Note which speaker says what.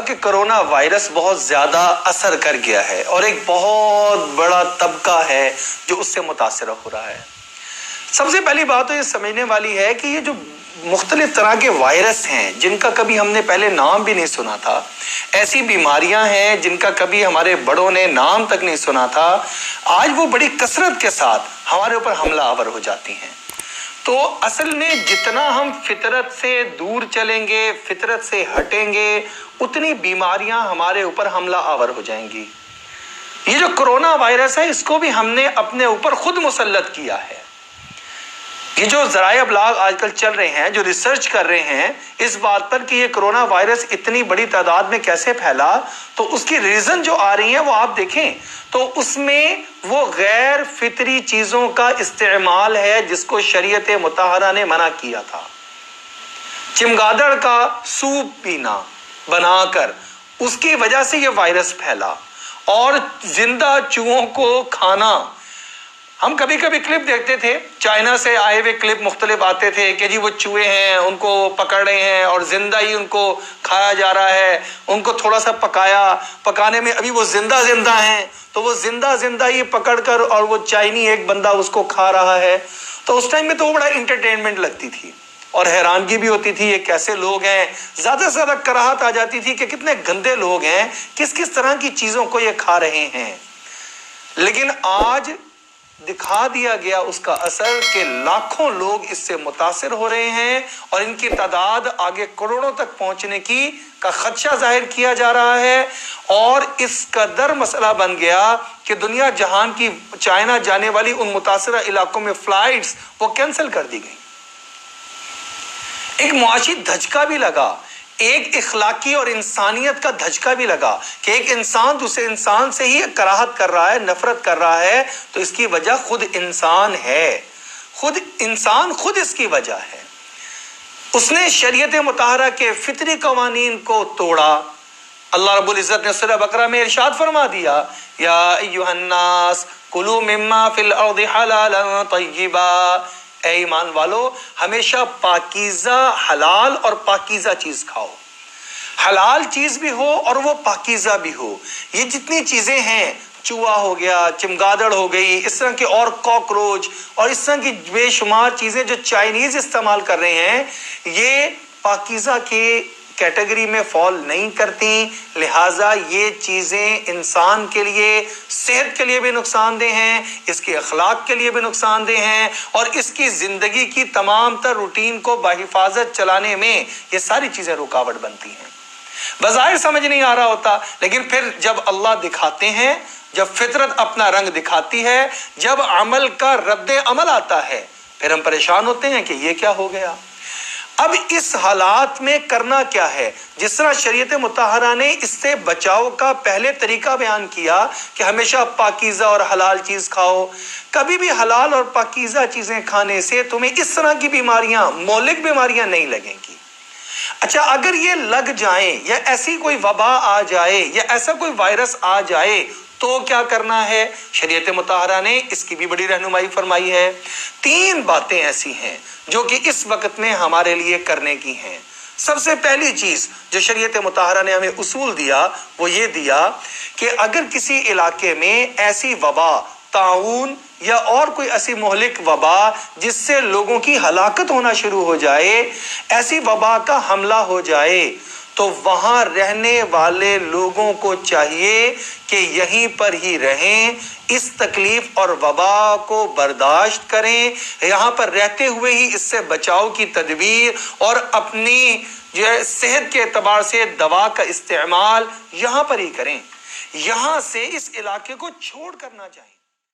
Speaker 1: کہ corona virus بہت زیادہ اثر کر گیا ہے اور ایک بہت بڑا طبقہ ہے جو اس سے متاثر ہو رہا ہے۔ سب سے پہلی بات تو یہ سمجھنے والی ہے کہ یہ جو مختلف طرح کے وائرس ہیں جن کا کبھی ہم نے پہلے نام بھی نہیں سنا تھا، ایسی بیماریاں ہیں جن کا کبھی ہمارے بڑوں نے نام تک نہیں سنا تھا، آج وہ بڑی کثرت کے ساتھ ہمارے اوپر حملہ آور ہو جاتی ہیں۔ تو اصل میں جتنا ہم فطرت سے دور چلیں گے، فطرت سے ہٹیں گے، اتنی بیماریاں ہمارے اوپر حملہ آور ہو جائیں گی۔ یہ جو کرونا وائرس ہے اس کو بھی ہم نے اپنے اوپر خود مسلط کیا ہے۔ یہ جو ذرائع ابلاغ آج کل چل رہے ہیں، جو ریسرچ کر رہے ہیں اس بات پر کہ یہ کرونا وائرس اتنی بڑی تعداد میں کیسے پھیلا، تو اس کی ریزن جو آ رہی ہیں وہ آپ دیکھیں تو اس میں وہ غیر فطری چیزوں کا استعمال ہے جس کو شریعت مطہرہ نے منع کیا تھا۔ چمگادڑ کا سوپ پینا بنا کر اس کی وجہ سے یہ وائرس پھیلا، اور زندہ چوہوں کو کھانا۔ ہم کبھی کبھی کلپ دیکھتے تھے، چائنا سے آئے ہوئے کلپ مختلف آتے تھے کہ جی وہ چوہے ہیں ان کو پکڑ رہے ہیں اور زندہ ہی ان کو کھایا جا رہا ہے، ان کو تھوڑا سا پکانے میں ابھی وہ زندہ ہیں تو وہ زندہ ہی پکڑ کر اور وہ چائنی ایک بندہ اس کو کھا رہا ہے۔ تو اس ٹائم میں تو وہ بڑا انٹرٹینمنٹ لگتی تھی اور حیرانگی بھی ہوتی تھی، یہ کیسے لوگ ہیں، زیادہ سے زیادہ کراہت آ جاتی تھی کہ کتنے گندے لوگ ہیں، کس طرح کی چیزوں کو یہ کھا رہے ہیں۔ لیکن آج دکھا دیا گیا اس کا اثر کہ لاکھوں لوگ اس سے متاثر ہو رہے ہیں اور ان کی تعداد آگے کروڑوں تک پہنچنے کا خدشہ ظاہر کیا جا رہا ہے، اور اس قدر مسئلہ بن گیا کہ دنیا جہان کی چائنا جانے والی ان متاثرہ علاقوں میں فلائٹس وہ کینسل کر دی گئی۔ ایک معاشی دھچکا بھی لگا، ایک اخلاقی اور انسانیت کا دھچکا بھی لگا کہ ایک انسان دوسرے انسان سے ہی کراہت کر رہا ہے، نفرت کر رہا ہے، تو اس کی وجہ خود انسان ہے، خود اس کی وجہ ہے۔ اس نے شریعت مطہرہ کے فطری قوانین کو توڑا۔ اللہ رب العزت نے سورہ بقرہ میں ارشاد فرما دیا، یا ایھا الناس کلوا مما فی الارض حلالا طیبا، اے ایمان والو ہمیشہ پاکیزہ حلال اور پاکیزہ چیز کھاؤ، حلال چیز بھی ہو اور وہ پاکیزہ بھی ہو۔ یہ جتنی چیزیں ہیں، چوہا ہو گیا، چمگادڑ ہو گئی، اس طرح کی اور کاکروچ اور اس طرح کی بے شمار چیزیں جو چائنیز استعمال کر رہے ہیں، یہ پاکیزہ کی کیٹیگری میں فال نہیں کرتی، لہٰذا یہ چیزیں انسان کے لیے، صحت کے لیے بھی نقصان دہ ہیں، اس کے اخلاق کے لیے بھی نقصان دہ ہیں، اور اس کی زندگی کی تمام تر روٹین کو بحفاظت چلانے میں یہ ساری چیزیں رکاوٹ بنتی ہیں۔ بظاہر سمجھ نہیں آ رہا ہوتا، لیکن پھر جب اللہ دکھاتے ہیں، جب فطرت اپنا رنگ دکھاتی ہے، جب عمل کا رد عمل آتا ہے، پھر ہم پریشان ہوتے ہیں کہ یہ کیا ہو گیا۔ اب اس حالات میں کرنا کیا ہے؟ جس طرح شریعت مطہرہ نے اس سے بچاؤ کا پہلے طریقہ بیان کیا کہ ہمیشہ پاکیزہ اور حلال چیز کھاؤ، کبھی بھی حلال اور پاکیزہ چیزیں کھانے سے تمہیں اس طرح کی بیماریاں، مہلک بیماریاں نہیں لگیں گی۔ اچھا، اگر یہ لگ جائیں یا ایسی کوئی وبا آ جائے یا ایسا کوئی وائرس آ جائے تو کیا کرنا ہے؟ شریعت مطہرہ نے اس کی بھی بڑی رہنمائی فرمائی ہے۔ 3 باتیں ایسی ہیں جو کہ اس وقت میں ہمارے لیے کرنے کی ہیں۔ سب سے پہلی چیز جو شریعت مطہرہ نے ہمیں اصول دیا وہ یہ دیا کہ اگر کسی علاقے میں ایسی وبا، طاعون یا اور کوئی ایسی مہلک وبا جس سے لوگوں کی ہلاکت ہونا شروع ہو جائے، ایسی وبا کا حملہ ہو جائے، تو وہاں رہنے والے لوگوں کو چاہیے کہ یہیں پر ہی رہیں، اس تکلیف اور وبا کو برداشت کریں، یہاں پر رہتے ہوئے ہی اس سے بچاؤ کی تدبیر اور اپنی صحت کے اعتبار سے دوا کا استعمال یہاں پر ہی کریں، یہاں سے اس علاقے کو چھوڑ کر نہ جائیں۔